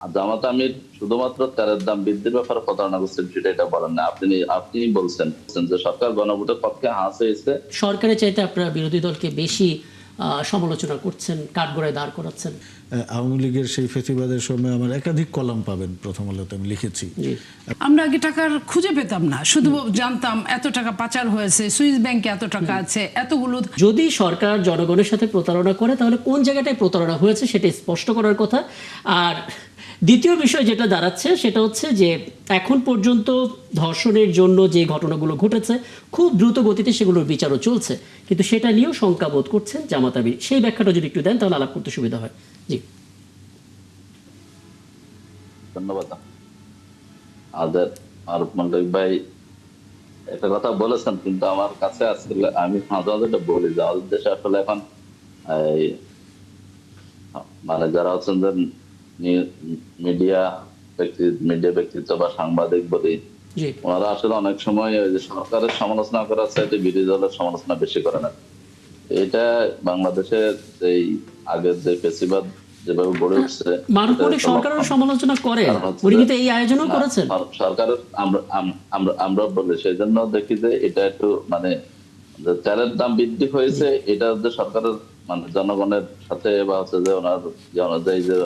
জামাত আমির শুধুমাত্র তেলের দাম বৃদ্ধির ব্যাপারে প্রতারণা করছেন সেটা এটা বলেন না। আপনি বলছেন যে সরকার গণভোটের পক্ষে হয়েছে। সরকারের চাইতে আপনারা বিরোধী দলকে বেশি সমালোচনা করছেন, কাঠগড়ায় দাঁড় করাচ্ছেন। আওয়ামী লীগের সেই ফেসিবাদের সময় আমার একাধিক কলাম পাবেন প্রথম আলোতে আমি লিখেছি। আমরা আগে টাকার খুঁজে পেতাম না, শুধু জানতাম এত টাকা পাচার হয়েছে, সুইস ব্যাংকে এত টাকা আছে, এতগুলো। যদি সরকার জনগণের সাথে প্রতারণা করে তাহলে কোন জায়গাটায় প্রতারণা হয়েছে সেটা স্পষ্ট করার কথা। আর দ্বিতীয় বিষয় যেটা দাঁড়াচ্ছে সেটা হচ্ছে যে এখন পর্যন্ত ধর্ষণের জন্য যে ঘটনাগুলো ঘটেছে খুব দ্রুত গতিতে সেগুলোর বিচারও চলছে, কিন্তু সেটা নিয়েও শঙ্কা বোধ করছেন জামাত আমির। সেই ব্যাখ্যাটা যদি একটু দেন তাহলে আলাপ করতে সুবিধা হয়। জি, ধন্যবাদ। আমাদের আরব মল্লিক ভাই একটা কথা বলেছেন, কিন্তু আমার কাছে আসলে আমি মাঝে মাঝে এটা বলি যে আমাদের দেশে আসলে এখন এই মানে যারা হচ্ছেন যে মিডিয়া ব্যক্তিত্ব বা সাংবাদিক বলি, জি, ওনারা আসলে অনেক সময় ওই যে সরকারের সমালোচনা করার চাইতে বিরোধী দলের সমালোচনা বেশি করে না। এটা বাংলাদেশের এই আগের যে ফেসিবাদ যেভাবে গড়ে উঠছে, মারুফ মল্লিক সরকারের সমালোচনা করে, উনি কিন্তু এই আয়োজনও করেছেন। সরকারের আমরা বলি সেই জন্য দেখি যে এটা একটু মানে যে তেলের দাম বৃদ্ধি হয়েছে, এটা যে সরকারের মানে জনগণের সাথে বা হচ্ছে যে ওনার যে অনুযায়ী যে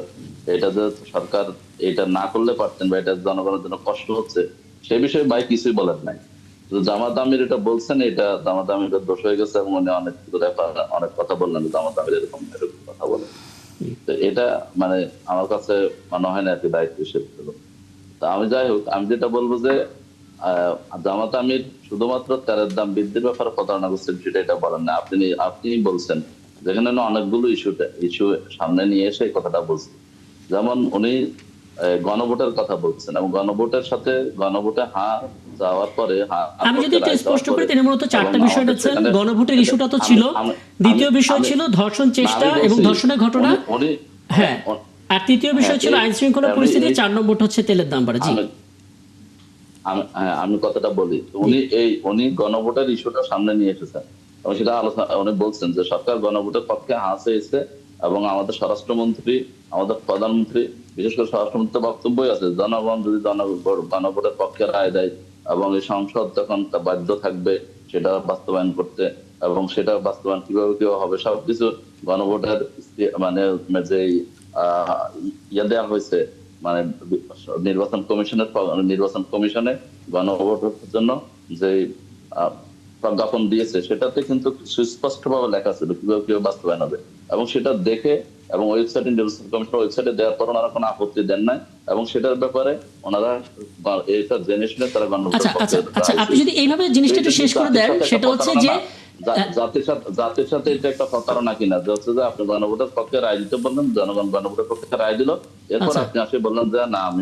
এটা যে সরকার এটা না করলে পারতেন বা এটা জনগণের জন্য কষ্ট হচ্ছে, সে বিষয়ে ভাই কিছুই বলেন নাই। জামাত আমির এটা বলছেন, এটা জামাত আমির দোষ হয়ে গেছে এবং উনি অনেক কথা বললেন জামাত আমির এরকম কথা বলেন। তো এটা মানে আমার কাছে মনে হয় না আর কি দায়িত্ব হিসেবে। তা আমি যাই হোক, আমি যেটা বলবো যে জামাত আমির শুধুমাত্র তেলের দাম বৃদ্ধির ব্যাপারে প্রতারণা করছেন সেটা এটা বলেন না। আপনি বলছেন যেখানে অনেকগুলো ইস্যু সামনে নিয়ে এসে কথাটা বলছেন। যেমন উনি গণভোটের কথা বলছেন এবং গণভোটের সাথে গণভোটে যাওয়ার পরে আমি যদি একটু স্পষ্ট করি, তিনি মূলত চারটা বিষয় দিচ্ছেন। গণভোটের ইস্যুটা তো ছিল, দ্বিতীয় বিষয় ছিল ধর্ষণ চেষ্টা এবং ধর্ষণের ঘটনা, হ্যাঁ, আর তৃতীয় বিষয় ছিল আইন শৃঙ্খলা পরিস্থিতি, 4 নম্বরটা হচ্ছে তেলের দাম বাড়া। জি, আমি কথাটা বলি। উনি গণভোটের ইস্যুটা সামনে নিয়ে এসেছেন এবং সেটা আলোচনা উনি বলছেন যে সরকার গণভোটের পক্ষে হয়েছে এবং আমাদের স্বরাষ্ট্রমন্ত্রী, আমাদের প্রধানমন্ত্রী, বিশেষ করে স্বরাষ্ট্রমন্ত্রী বক্তব্যই আছে জনগণ যদি গণভোটের পক্ষে রায় দেয় এবং এই সংসদ তখন বাধ্য থাকবে সেটা বাস্তবায়ন করতে, এবং সেটা বাস্তবায়ন কিভাবে হবে সবকিছু গণভোটের মানে যে ইয়ে দেওয়া হয়েছে মানে নির্বাচন কমিশনে গণভোটের জন্য যে প্রজ্ঞাপন দিয়েছে সেটাতে কিন্তু সুস্পষ্ট ভাবে লেখা ছিল কিভাবে বাস্তবায়ন হবে, এবং সেটা দেখে এবং ওয়েবসাইটে নির্বাচন কমিশনের ওয়েবসাইটে দেওয়ার পর ওনারা কোনো আপত্তি দেন নাই এবং সেটার ব্যাপারে ওনারা এটা জেনে শুনে তারা আচ্ছা আচ্ছা আচ্ছা, আপনি যদি এইভাবে জিনিসটা একটু শেষ করে দেন, সেটা হচ্ছে যে জাতির সাথে এটা একটা প্রতারণা কিনা, যে হচ্ছে যে আপনি গণভোটের পক্ষে রায় দিতে বললেন, জনগণ গণভোটের পক্ষে রায় দিল, এরপর আপনি আসে বললেন যে না আমি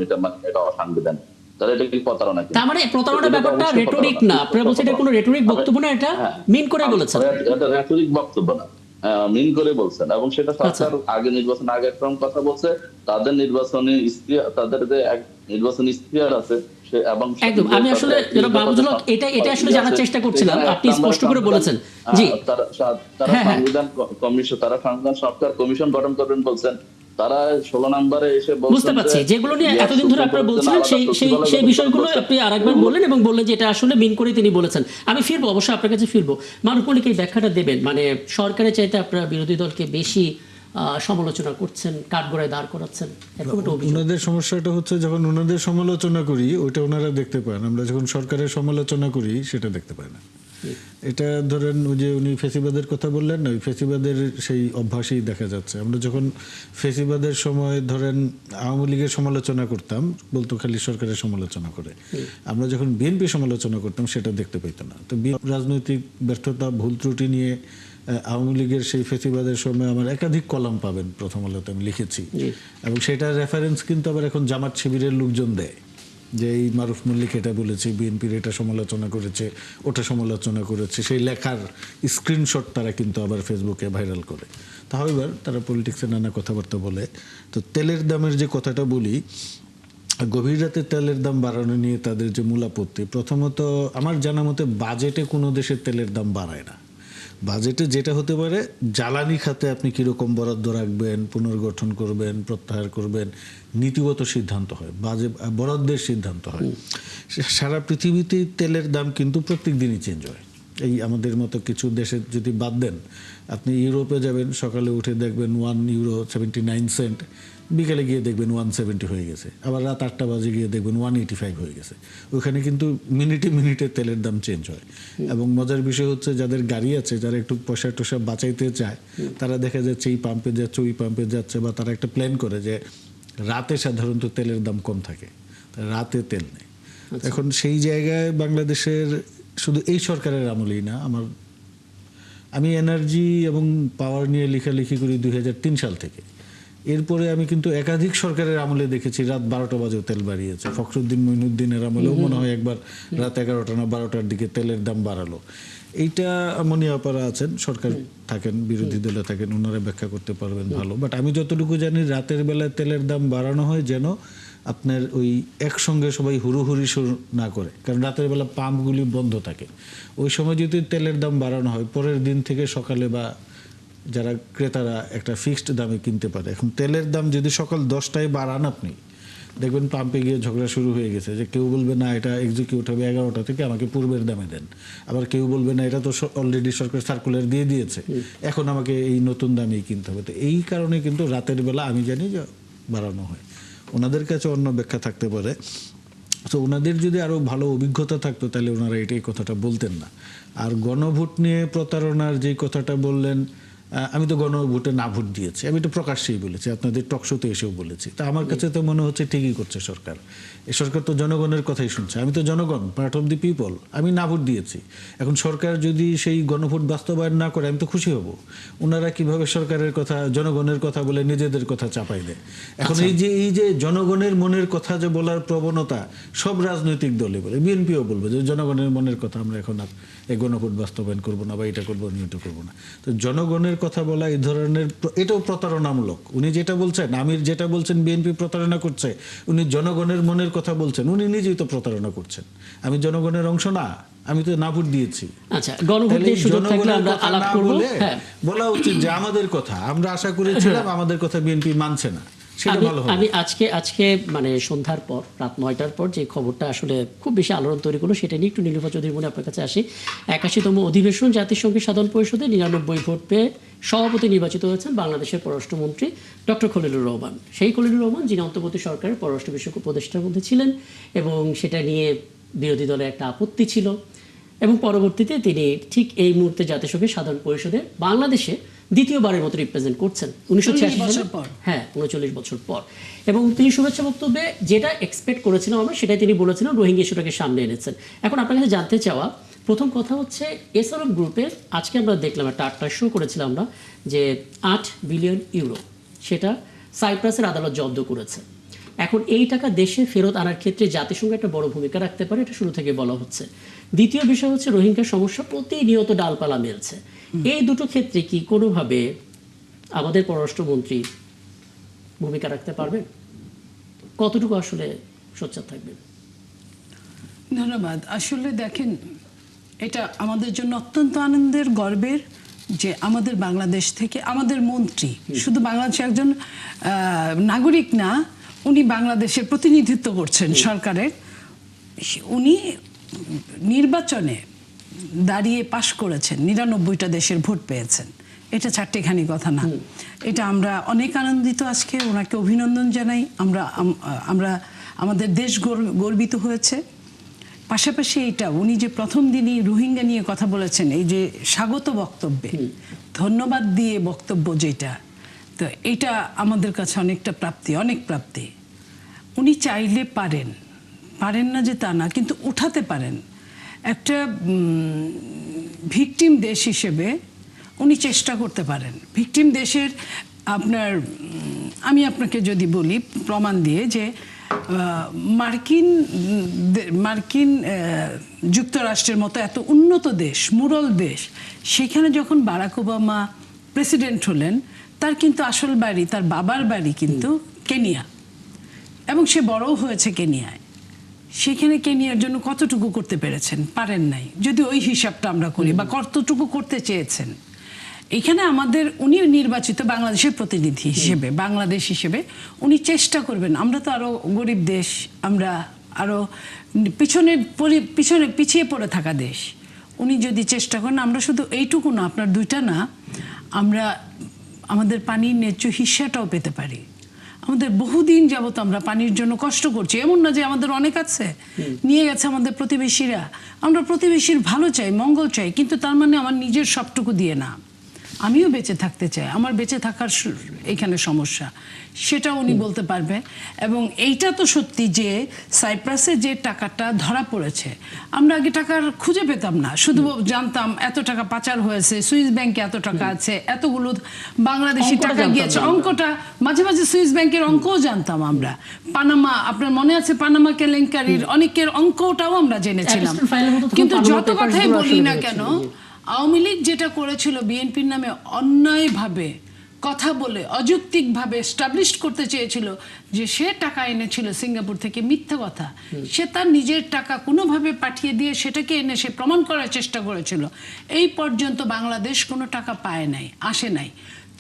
এটা অসাংবিধানিক, তাহলে এটা কি প্রতারণা? তার মানে প্রতারণার ব্যাপারটা রেটরিক না, আপনারা বলছেন এটা কোনো রেটরিক বক্তব্য না, এটা মিন করে বলেছেন। এটা রেটরিক বক্তব্য না, মিন করে বলছেন, এবং সেটা সরকার আগে নির্বাচন আগে একরকম কথা বলছে, তাদের নির্বাচনী তাদের যে নির্বাচনী ইশতেহার আছে এবং একদম, আমি আসলে বাবুজুল হক এটা আসলে জানার চেষ্টা করছিলাম, আপনি স্পষ্ট করে বলেছেন। জি, তারা সংবিধান কমিশন, তারা সংবিধান সরকার কমিশন গঠন করবেন বলছেন, তারা 16 নম্বরে এসে বুঝতে পারছি যেগুলো নিয়ে এতদিন ধরে আপনারা বলছিলেন সেই বিষয়গুলো আপনি আরেকবার বললেন এবং বললেন যে এটা আসলে মিন করে তিনি বলেছেন। আমি ফিরবো, অবশ্যই আপনার কাছে ফিরবো। মারুফ মল্লিক এই ব্যাখ্যাটা দেবেন, মানে সরকারের চাইতে আপনারা বিরোধী দলকে বেশি সমালোচনা করছেন, কাঠগড়ায় দাঁড় করাচ্ছেন, ওনাদের সমস্যাটা হচ্ছে যখন ওনাদের সমালোচনা করি ওইটা ওনারা দেখতে পান, আমরা যখন সরকারের সমালোচনা করি সেটা দেখতে পাই না। এটা ধরেন ওই যে উনি ফেসিবাদের কথা বললেন না, ওই ফেসিবাদের সেই অভ্যাসই দেখা যাচ্ছে। আমরা যখন ফেসিবাদের সময় ধরেন আওয়ামী লীগের সমালোচনা করতাম, বলতো খালি সরকারের সমালোচনা করে। আমরা যখন বিএনপি সমালোচনা করতাম সেটা দেখতে পেতাম না। তো রাজনৈতিক ব্যর্থতা, ভুল ত্রুটি নিয়ে আওয়ামী লীগের সেই ফেসিবাদের সময় আমার একাধিক কলাম পাবেন প্রথম আলোতে আমি লিখেছি, এবং সেটার রেফারেন্স কিন্তু আবার এখন জামাত শিবিরের লোকজন দেয় যে এই মারুফ মল্লিক এটা বলেছে, বিএনপির এটা সমালোচনা করেছে, ওটা সমালোচনা করেছে, সেই লেখার স্ক্রিনশট তারা কিন্তু আবার ফেসবুকে ভাইরাল করে। তাহলে তারা পলিটিক্সে নানা কথাবার্তা বলে। তো তেলের দামের যে কথাটা বলি, গভীর রাতে তেলের দাম বাড়ানো নিয়ে তাদের যে মূল আপত্তি, প্রথমত আমার জানা মতে বাজেটে কোনো দেশের তেলের দাম বাড়ায় না। বাজেটে যেটা হতে পারে, জ্বালানি খাতে আপনি কীরকম বরাদ্দ রাখবেন, পুনর্গঠন করবেন, প্রত্যাহার করবেন, নীতিগত সিদ্ধান্ত হয়, বরাদ্দের সিদ্ধান্ত হয়। সারা পৃথিবীতেই তেলের দাম কিন্তু প্রত্যেক দিনই চেঞ্জ হয়। এই আমাদের মতো কিছু দেশে যদি বাদ দেন, আপনি ইউরোপে যাবেন, সকালে উঠে দেখবেন €1.79, বিকালে গিয়ে দেখবেন 170 হয়ে গেছে, আবার রাত 8টা বাজে গিয়ে দেখবেন 185 হয়ে গেছে। ওখানে কিন্তু মিনিটে মিনিটে তেলের দাম চেঞ্জ হয়। এবং মজার বিষয় হচ্ছে, যাদের গাড়ি আছে, যারা একটু পয়সা টয়সা বাঁচাইতে চায়, তারা দেখা যাচ্ছে এই পাম্পে যাচ্ছে, ওই পাম্পে যাচ্ছে, বা তারা একটা প্ল্যান করে যে রাতে সাধারণত তেলের দাম কম থাকে, রাতে তেল নেই। এখন সেই জায়গায় বাংলাদেশের শুধু এই সরকারের আমলেই না, আমি এনার্জি এবং পাওয়ার নিয়ে লেখালেখি করি 2003 সাল থেকে। এরপরে আমি কিন্তু একাধিক সরকারের আমলে দেখেছি রাত 12টা বাজেও তেল বাড়িয়েছে। ফখরুদ্দিন মঈনুদ্দিনের আমলেও মনে হয় একবার রাত 11টা না 12টার দিকে তেলের দাম বাড়ালো। এইটা মনিয়াপাড়া আছেন, সরকার থাকেন, বিরোধী দলে থাকেন, ওনারা ব্যাখ্যা করতে পারবেন ভালো। বাট আমি যতটুকু জানি, রাতের বেলায় তেলের দাম বাড়ানো হয় যেন আপনার ওই একসঙ্গে সবাই হুড়োহুড়ি শুরু না করে, কারণ রাতের বেলা পাম্পগুলি বন্ধ থাকে। ওই সময় যদি তেলের দাম বাড়ানো হয়, পরের দিন থেকে সকালে বা যারা ক্রেতারা একটা ফিক্সড দামে কিনতে পারে। এখন তেলের দাম যদি সকাল 10টায় বাড়ান, আপনি দেখবেন পাম্পে গিয়ে ঝগড়া শুরু হয়ে গেছে, যে কেউ বলবে না এটা এক্সিকিউট হবে 11টা থেকে, আমাকে পূর্বের দামে দেন। আবার কেউ বলবে না এটা তো অলরেডি সরকার সার্কুলার দিয়ে দিয়েছে, এখন আমাকে এই নতুন দামেই কিনতে হবে। তো এই কারণে কিন্তু রাতের বেলা আমি জানি যে বাড়ানো হয়। ওনাদের কাছে অন্য ব্যাখ্যা থাকতে পারে। তো ওনাদের যদি আরও ভালো অভিজ্ঞতা থাকতো, তাহলে ওনারা এটাই কথাটা বলতেন না। আর গণভোট নিয়ে প্রতারণার যে কথাটা বললেন, আমি তো গণভোটে না ভোট দিয়েছি, আমি তো প্রকাশ্যেই বলেছি, আপনাদের টকশোতে এসেও বলেছি। তা আমার কাছে তো মনে হচ্ছে ঠিকই করছে সরকার। এই সরকার তো জনগণের কথাই শুনছে। আমি তো জনগণ, পার্ট অফ দি পিপল, আমি না ভোট দিয়েছি। এখন সরকার যদি সেই গণভোট বাস্তবায়ন না করে, আমি তো খুশি হব। ওনারা কিভাবে সরকারের কথা, জনগণের কথা বলে নিজেদের কথা চাপাই দেয়। এখন এই যে জনগণের মনের কথা যে বলার প্রবণতা সব রাজনৈতিক দলে বলে, বিএনপিও বলবে যে জনগণের মনের কথা আমরা এখন আর এই গণভোট বাস্তবায়ন করবো না, বা এটা করবো না, এটা করবো না। তো জনগণের কথা বলা এই ধরনের, এটাও প্রতারণামূলক। উনি যেটা বলছেন, আমির যেটা বলছেন বিএনপি প্রতারণা করছে, উনি জনগণের মনের কথা বলছেন, উনি নিজেই তো প্রতারণা করছেন। আমি জনগণের অংশ না, আমি তো না ভোট দিয়েছি। আচ্ছা, গণভোটের সুযোগ থাকলে আমরা আলাপ করব। হ্যাঁ, বলা উচিত যে আমাদের কথা আমরা আশা করেছিলাম, আমাদের কথা বিএনপি মানছে না, সেটা ভালো হবে। আমি আজকে মানে সন্ধ্যার পর, রাত 9টার পর যে খবরটা আসলে খুব বেশি আলোড়ন তৈরি করলো, সেটা নিয়ে একটু নীলুফা চৌধুরী মনে আপনার কাছে আসি। 81তম অধিবেশন জাতিসংঘের সাধারণ পরিষদে 99 ভোট পেয়ে সভাপতি নির্বাচিত হয়েছেন বাংলাদেশের পররাষ্ট্রমন্ত্রী ডক্টর খলিলুর রহমান। সেই খলিলুর রহমান, যিনি অন্তর্বর্তী সরকারের পররাষ্ট্র বিষয়ক উপদেষ্টার মধ্যে ছিলেন, এবং সেটা নিয়ে বিরোধী দলের একটা আপত্তি ছিল, এবং পরবর্তীতে তিনি ঠিক এই মুহূর্তে জাতিসংঘের সাধারণ পরিষদে বাংলাদেশে দ্বিতীয়বারের মতো রিপ্রেজেন্ট করছেন 1986 সালে। হ্যাঁ, 39 বছর পর। এবং তিনি শুভেচ্ছা বক্তব্যে যেটা এক্সপেক্ট করেছিলাম আমরা, সেটাই তিনি বলেছিলেন, রোহিঙ্গা ইস্যুটাকে সামনে এনেছেন। এখন আপনার কাছে জানতে চাওয়া প্রথম কথা হচ্ছে, এসআরএফ গ্রুপের আজকে আমরা দেখলাম একটা 8টা শো করেছিলাম আমরা, যে 8 বিলিয়ন ইউরো সেটা সাইপ্রাসের আদালত জব্দ করেছে। এখন এই টাকা দেশে ফেরত আনার ক্ষেত্রে জাতিসংঘ একটা বড় ভূমিকা রাখতে পারে, এটা শুরু থেকে বলা হচ্ছে। দ্বিতীয় বিষয় হচ্ছে, রোহিঙ্গা সমস্যা প্রতিনিয়ত ডালপালা মেলছে। এই দুটো ক্ষেত্রে কি কোনোভাবে আমাদের পররাষ্ট্রমন্ত্রী ভূমিকা রাখতে পারবেন? কতটুকু আসলে সোচ্চার থাকবেন? ধন্যবাদ। আসলে দেখেন, এটা আমাদের জন্য অত্যন্ত আনন্দের, গর্বের যে আমাদের বাংলাদেশ থেকে আমাদের মন্ত্রী, শুধু বাংলাদেশের একজন নাগরিক না, উনি বাংলাদেশের প্রতিনিধিত্ব করছেন সরকারের। উনি নির্বাচনে দাঁড়িয়ে পাশ করেছেন, 99টা দেশের ভোট পেয়েছেন। এটা চারটেখানি কথা না, এটা আমরা অনেক আনন্দিত। আজকে ওনাকে অভিনন্দন জানাই। আমরা আমাদের দেশ গর্বিত হয়েছে। পাশাপাশি এইটা উনি যে প্রথম দিনই রোহিঙ্গা নিয়ে কথা বলেছেন, এই যে স্বাগত বক্তব্যে ধন্যবাদ দিয়ে বক্তব্য, যেটা তো এটা আমাদের কাছে অনেকটা প্রাপ্তি, অনেক প্রাপ্তি। উনি চাইলে পারেন না যে তা না, কিন্তু উঠাতে পারেন। একটা ভিকটিম দেশ হিসেবে উনি চেষ্টা করতে পারেন। ভিকটিম দেশের আমি আপনাকে যদি বলি প্রমাণ দিয়ে, যে মার্কিন যুক্তরাষ্ট্রের মতো এত উন্নত দেশ, মুরল দেশ, সেখানে যখন বারাক ওবামা প্রেসিডেন্ট হলেন, তার কিন্তু আসল বাড়ি, তার বাবার বাড়ি কিন্তু কেনিয়া, এবং সে বড়ও হয়েছে কেনিয়ায়। সেখানে কেনিয়ার জন্য কতটুকু করতে পেরেছেন? পারেন নাই, যদি ওই হিসাবটা আমরা করি, বা কতটুকু করতে চেয়েছেন। এখানে আমাদের, উনি নির্বাচিত বাংলাদেশের প্রতিনিধি হিসেবে, বাংলাদেশ হিসেবে উনি চেষ্টা করবেন। আমরা তো আরো গরিব দেশ, আমরা আরো পিছিয়ে পড়ে থাকা দেশ। উনি যদি চেষ্টা করেন, আমরা শুধু এইটুকু না, আপনার দুইটা না, আমরা আমাদের পানির ন্যায্য হিস্সাটাও পেতে পারি। আমাদের বহুদিন যাবত আমরা পানির জন্য কষ্ট করছি, এমন না যে আমাদের অনেক আছে, নিয়ে গেছে আমাদের প্রতিবেশীরা। আমরা প্রতিবেশীর ভালো চাই, মঙ্গল চাই, কিন্তু তার মানে আমার নিজের সবটুকু দিয়ে না। আমিও বেঁচে থাকতে চাই, আমার বেঁচে থাকার এখানে সমস্যা, সেটা উনি বলতে পারবে। এবং এইটা তো সত্যি যে সাইপ্রাসে যে টাকাটা ধরা পড়েছে, আমরা আগে টাকার খুঁজে পেতাম না, শুধু জানতাম এত টাকা পাচার হয়েছে, সুইস ব্যাংকে এত টাকা আছে, এতগুলো বাংলাদেশি টাকা গিয়েছে, অঙ্কটা মাঝে মাঝে সুইস ব্যাংকের অঙ্কও জানতাম আমরা। পানামা, আপনার মনে আছে পানামা কেলেঙ্কারির অনেকের অঙ্কটাও আমরা জেনেছিলাম। কিন্তু যত কথাই বলি না কেন, আওয়ামী লীগ যেটা করেছিল বিএনপির নামে অন্যায়ভাবে কথা বলে, অযৌক্তিকভাবে এস্টাবলিশ করতে চেয়েছিল যে সে টাকা এনেছিল সিঙ্গাপুর থেকে, মিথ্যা কথা। সে তার নিজের টাকা কোনোভাবে পাঠিয়ে দিয়ে সেটাকে এনে সে প্রমাণ করার চেষ্টা করেছিল। এই পর্যন্ত বাংলাদেশ কোনো টাকা পায় নাই, আসে নাই।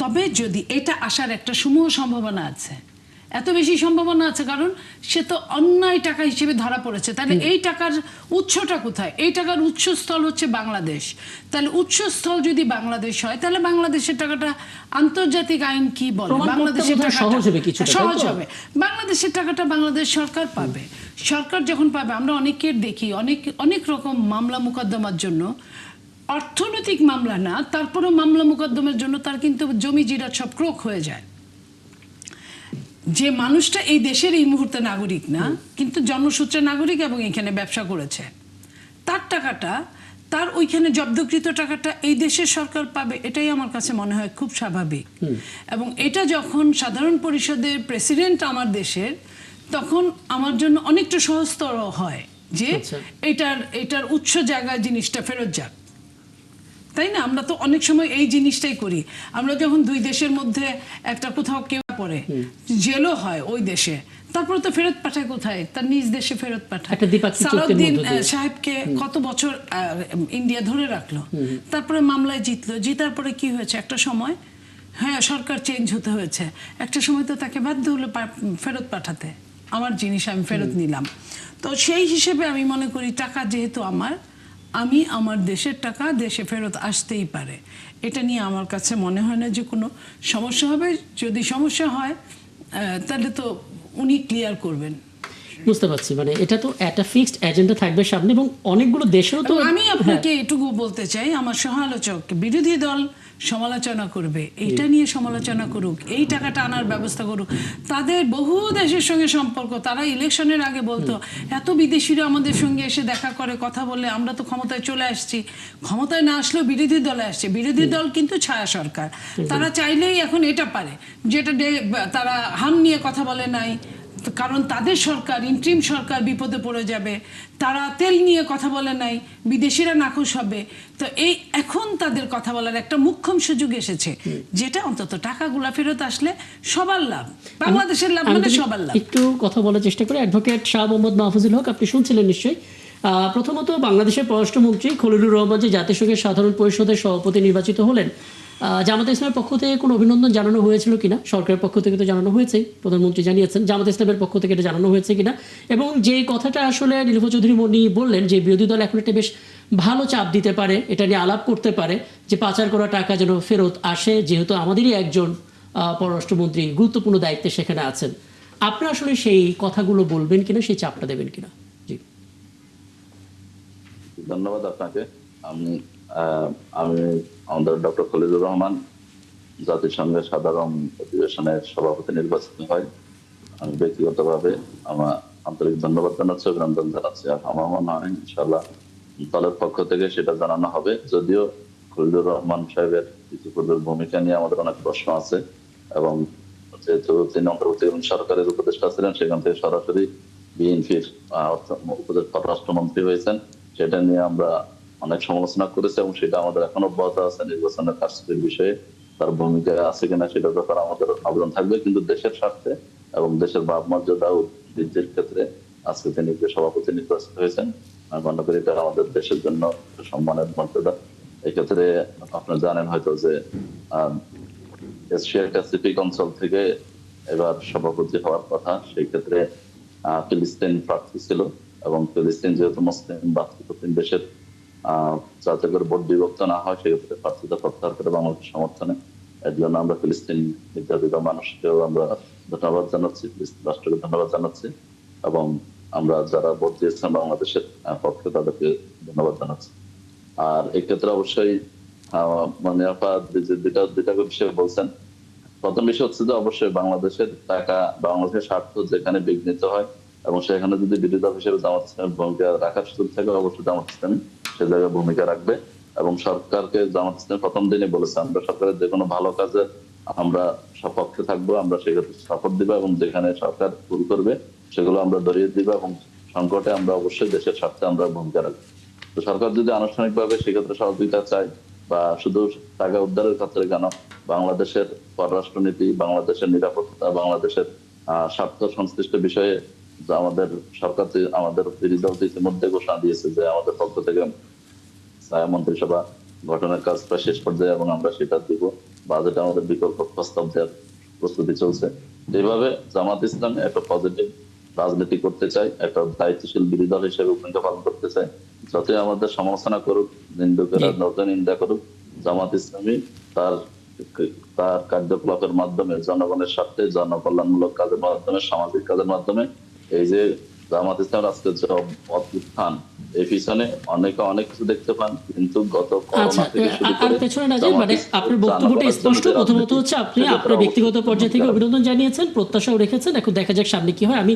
তবে যদি এটা আসার একটা সমূহ সম্ভাবনা আছে, এত বেশি সম্ভাবনা আছে, কারণ সে তো অন্যায় টাকা হিসেবে ধরা পড়েছে। তাহলে এই টাকার উৎসটা কোথায়? এই টাকার উৎসস্থল হচ্ছে বাংলাদেশ। তাহলে উৎসস্থল যদি বাংলাদেশ হয়, তাহলে বাংলাদেশের টাকাটা, আন্তর্জাতিক আইন কি বলে, বাংলাদেশের টাকাটা সহজ হবে। বাংলাদেশের টাকাটা বাংলাদেশ সরকার পাবে। সরকার যখন পাবে, আমরা অনেকের দেখি অনেক রকম মামলা মোকদ্দমার জন্য, অর্থনৈতিক মামলা না, তারপরেও মামলা মোকদ্দমার জন্য তার কিন্তু জমি জিরাত সব ক্রোক হয়ে যায়। যে মানুষটা এই দেশের এই মুহূর্তে নাগরিক না, কিন্তু জন্মসূত্রে নাগরিক এবং এখানে ব্যবসা করেছে, তার টাকাটা, তার ওইখানে জব্দকৃত টাকাটা এই দেশের সরকার পাবে, এটাই আমার কাছে মনে হয় খুব স্বাভাবিক। এবং এটা যখন সাধারণ পরিষদের প্রেসিডেন্ট আমার দেশের, তখন আমার জন্য অনেকটা সহজতর হয় যে এটার উৎস জায়গায় জিনিসটা ফেরত যাক, তাই না? আমরা তো অনেক সময় এই জিনিসটাই করি। আমরা যখন দুই দেশের মধ্যে একটা কোথাও কেউ পড়ে, জেলও হয় ওই দেশে, তারপরে তো ফেরত পাঠায় কোথায়? তার নিজ দেশে ফেরত পাঠায়। সালাউদ্দিন সাহেবকে কত বছর ইন্ডিয়া ধরে রাখলো, তারপরে মামলায় জিতলো, জিতার পরে কি হয়েছে? একটা সময়, হ্যাঁ, সরকার চেঞ্জ হতে হয়েছে, একটা সময় তো তাকে বাধ্য হলো ফেরত পাঠাতে। আমার জিনিস আমি ফেরত নিলাম। তো সেই হিসেবে আমি মনে করি টাকা যেহেতু আমি আমার দেশের টাকা দেশে ফেরত আসতেই পারে। এটা নিয়ে আমার কাছে মনে হয় না যে কোনো সমস্যা হবে। যদি সমস্যা হয় তাহলে তো উনি ক্লিয়ার করবেন। বুঝতে পারছি, মানে এটা তো একটা ফিক্সড এজেন্ডা থাকবে সামনে, এবং অনেকগুলো দেশেরও তো। আমি আপনাকে এটুকু বলতে চাই, আমার সমালোচক, বিরোধী দল সমালোচনা করবে, এইটা নিয়ে সমালোচনা করুক, এই টাকাটা আনার ব্যবস্থা করুক। তাদের বহু দেশের সঙ্গে সম্পর্ক, তারা ইলেকশনের আগে বলতো এত বিদেশিরা আমাদের সঙ্গে এসে দেখা করে, কথা বলে, আমরা তো ক্ষমতায় চলে আসছি। ক্ষমতায় না আসলেও বিরোধী দলে আসছে। বিরোধী দল কিন্তু ছায়া সরকার, তারা চাইলেই এখন এটা পারে, যেটা তারা হাম নিয়ে কথা বলে নাই, কারণ তাদের সরকার, ইন্ট্রিম সরকার বিপদে পড়ে যাবে। তারা তেল নিয়ে কথা বলে নাই, বিদেশিরা নাখোশ হবে। তো এই এখন তাদের কথা বলার একটা মুখ্যম সুযোগ এসেছে, যেটা অন্তত টাকাগুলা ফেরত আসলে সবার লাভ, বাংলাদেশের লাভ, মানে সবার লাভ। একটু কথা বলার চেষ্টা করি। অ্যাডভোকেট শাহ মোহাম্মদ মাহফুজুল হক, আপনি শুনছিলেন নিশ্চয়ই। প্রথমত, বাংলাদেশের পররাষ্ট্রমন্ত্রী খলিলুর রহমান যে জাতিসংঘের সাধারণ পরিষদের সভাপতি নির্বাচিত হলেন, জামাত ইসলামের পক্ষ থেকে কোনো অভিনন্দন জানানো হয়েছিল কিনা? সরকারের পক্ষ থেকে তো জানানো হয়েছে, প্রধানমন্ত্রী জানিয়েছেন। জামাত ইসলামের পক্ষ থেকে এটা জানানো হয়েছে কিনা? এবং যে কথাটা আসলে নীলুফা চৌধুরী মনি বললেন যে বিরোধী দল এখন একটা বেশ ভালো চাপ দিতে পারে, এটা নিয়ে আলাপ করতে পারে যে পাচার করা টাকা যেন ফেরত আসে, যেহেতু আমাদেরই একজন পররাষ্ট্রমন্ত্রী গুরুত্বপূর্ণ দায়িত্বে সেখানে আছেন। আপনি আসলে সেই কথাগুলো বলবেন কিনা, সেই চাপটা দেবেন কিনা? জি, ধন্যবাদ আপনাকে। আমি আমাদের ডক্টর খলিলুর রহমান জাতিসংঘের সাধারণ অধিবেশনের সভাপতি নির্বাচিত হয়। আমি ব্যক্তিগতভাবে আমার আন্তরিক ধন্যবাদ জানাচ্ছি, অভিনন্দন জানাচ্ছি। আর আমার মনে হয় ইনশাআল্লাহ দলের পক্ষ থেকে সেটা জানানো হবে। যদিও খলিলুর রহমান সাহেবের ইতিপূর্বের ভূমিকা নিয়ে আমাদের অনেক প্রশ্ন আছে, এবং যেহেতু তিনি অন্তর্বর্তীকালীন সরকারের উপদেষ্টা ছিলেন, সেখান থেকে সরাসরি বিএনপির পররাষ্ট্রমন্ত্রী হয়েছেন, সেটা নিয়ে আমরা অনেক সমালোচনা করেছে, এবং সেটা আমাদের এখনো অব্যাহত আছে। নির্বাচনের কারচুপির বিষয়ে তার ভূমিকা আছে কিনা সেটার ব্যাপারে আমাদের আবেদন থাকবে, কিন্তু দেশের স্বার্থে এবং দেশের ভাবমর্যাদা ও বৃদ্ধির ক্ষেত্রে আজকে তিনি যে সভাপতি নির্বাচিত হয়েছেন, আমি মনে করি এটা আমাদের দেশের জন্য একটা সম্মানের মর্যাদা। এক্ষেত্রে আপনারা জানেন হয়তো যে এশিয়া প্যাসিফিক অঞ্চল থেকে এবার সভাপতি হওয়ার কথা, সেই ক্ষেত্রে ফিলিস্তিন প্রার্থী ছিল, এবং ফিলিস্তিন যেহেতু মুসলিম বাস্তুপ্রতিম দেশের যাতে করে ভোট বিভক্ত না হয়, সেক্ষেত্রে প্রার্থীতা প্রত্যাহার করে বাংলাদেশ সমর্থনে। এর জন্য আমরা ফিলিস্তিন নির্যাতিত মানুষকেও আমরা ধন্যবাদ জানাচ্ছি, ফিলিস্তিন রাষ্ট্রকে ধন্যবাদ জানাচ্ছি, এবং আমরা যারা ভোট দিয়েছেন বাংলাদেশের পক্ষে তাদেরকে ধন্যবাদ জানাচ্ছি। আর এক্ষেত্রে অবশ্যই মানে দুইটা বিষয় বলছেন। প্রথম বিষয় হচ্ছে যে অবশ্যই বাংলাদেশের টাকা, বাংলাদেশের স্বার্থ যেখানে বিঘ্নিত হয় এবং সেখানে যদি বিরোধী হিসেবে জামাত ইসলামের ভূমিকা রাখার সুযোগ থাকে, অবশ্যই জামাত ইসলাম সে জায়গায় ভূমিকা রাখবে। এবং সরকারকে জামাত ইসলাম প্রথম দিনে বলেছে আমরা সরকারের যে কোনো ভালো কাজে আমরা সপক্ষে থাকবো, আমরা সেক্ষেত্রে সাপোর্ট দিব, এবং যেখানে সরকার ভুল করবে সেগুলো আমরা ধরিয়ে দিব, এবং সংকটে আমরা অবশ্যই দেশের স্বার্থে আমরা ভূমিকা রাখবো। তো সরকার যদি আনুষ্ঠানিকভাবে সেক্ষেত্রে সহযোগিতা চায়, বা শুধু টাকা উদ্ধারের ক্ষেত্রে কেন, বাংলাদেশের পররাষ্ট্রনীতি, বাংলাদেশের নিরাপত্তা, বাংলাদেশের স্বার্থ সংশ্লিষ্ট বিষয়ে আমাদের সরকার, আমাদের বিরোধী দল ইতিমধ্যে ঘোষণা দিয়েছে যে আমাদের পক্ষ থেকে ছায়া মন্ত্রিসভা গঠনের কাজ প্রায় শেষ পর্যায়ে, এবং আমরা সেটা দিব। বাজেটে আমাদের বিকল্প প্রস্তাব দেওয়ার প্রস্তুতি চলছে। এইভাবে জামাত ইসলাম একটা পজিটিভ রাজনীতি করতে চাই, একটা দায়িত্বশীল বিরোধী দল হিসেবে ভূমিকা পালন করতে চাই। যতই আমাদের সমালোচনা করুক, নিন্দুকেরা নিন্দা করুক, জামাত ইসলামী তার কার্যকলাপের মাধ্যমে জনগণের স্বার্থে, জনকল্যাণমূলক কাজের মাধ্যমে, সামাজিক কাজের মাধ্যমে, এই যে জামাত ইসলামের আজকে যে উত্থান, এই পিছনে অনেক কিছু দেখতে পান, কিন্তু গত করোনা থেকে শুরু করে পেছনে না যাই, মানে আপনার বক্তব্যটা স্পষ্ট। প্রথমত হচ্ছে আপনি আপনার ব্যক্তিগত পর্যায় থেকে অভিনন্দন জানিয়েছেন, প্রত্যাশাও রেখেছেন, এখন দেখা যাক সামনে কি হয়। আমি